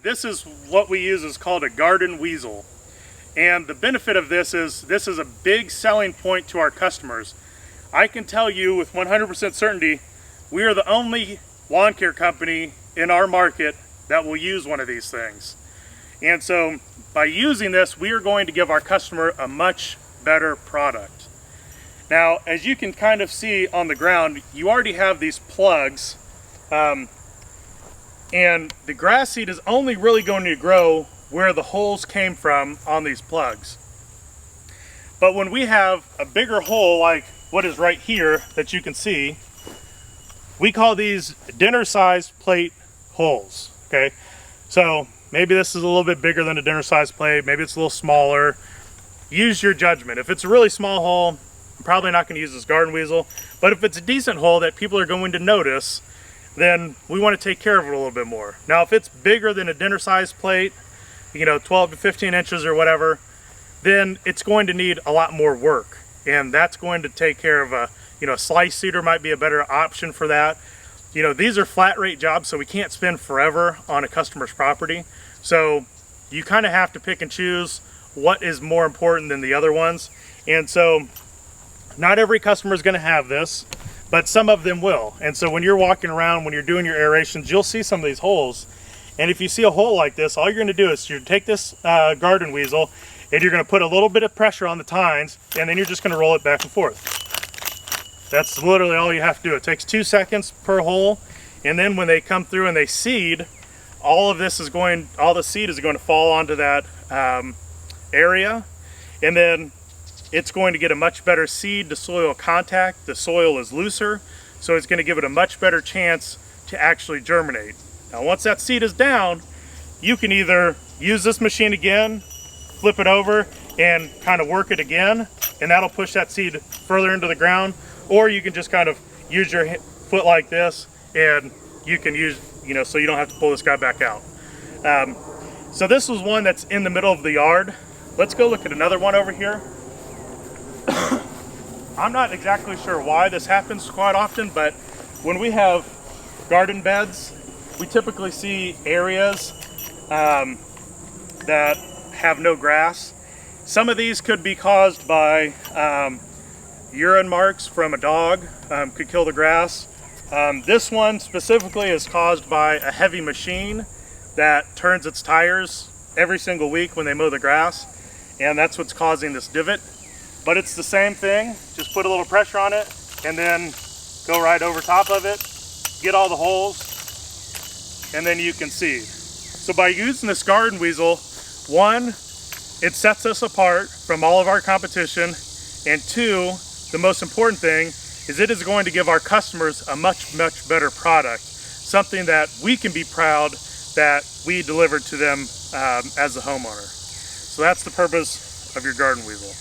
This is what we use, is called a garden weasel. And the benefit of this is a big selling point to our customers. I can tell you with 100% certainty, we are the only lawn care company in our market that will use one of these things. And so by using this, we are going to give our customer a much better product. Now, as you can kind of see on the ground, you already have these plugs, and the grass seed is only really going to grow where the holes came from on these plugs. But when we have a bigger hole like what is right here that you can see, we call these dinner-sized plate holes, okay? So maybe this is a little bit bigger than a dinner-sized plate, maybe it's a little smaller. Use your judgment. If it's a really small hole, I'm probably not going to use this garden weasel, but if it's a decent hole that people are going to notice, then we want to take care of it a little bit more. Now, if it's bigger than a dinner-sized plate, 12 to 15 inches or whatever, then it's going to need a lot more work. And that's going to take care of a slice seeder might be a better option for that. These are flat rate jobs, so we can't spend forever on a customer's property. So you kind of have to pick and choose what is more important than the other ones. And so not every customer is going to have this, but some of them will. And so when you're walking around, when you're doing your aerations, you'll see some of these holes. And if you see a hole like this, all you're going to do is you take this garden weasel and you're going to put a little bit of pressure on the tines, and then you're just going to roll it back and forth. That's literally all you have to do. It takes 2 seconds per hole, and then when they come through and they seed, all the seed is going to fall onto that area, and then it's going to get a much better seed to soil contact. The soil is looser, so it's going to give it a much better chance to actually germinate. Now, once that seed is down, you can either use this machine again, flip it over, and kind of work it again, and that'll push that seed further into the ground, or you can just kind of use your foot like this, and you can use, so you don't have to pull this guy back out. So this was one that's in the middle of the yard. Let's go look at another one over here. I'm not exactly sure why this happens quite often, but when we have garden beds, we typically see areas that have no grass. Some of these could be caused by urine marks from a dog, could kill the grass. This one specifically is caused by a heavy machine that turns its tires every single week when they mow the grass, and that's what's causing this divot. But it's the same thing, just put a little pressure on it and then go right over top of it, get all the holes, and then you can seed. So by using this garden weasel, one, it sets us apart from all of our competition, and two, the most important thing is it is going to give our customers a much, much better product, something that we can be proud that we delivered to them as a homeowner. So that's the purpose of your garden weasel.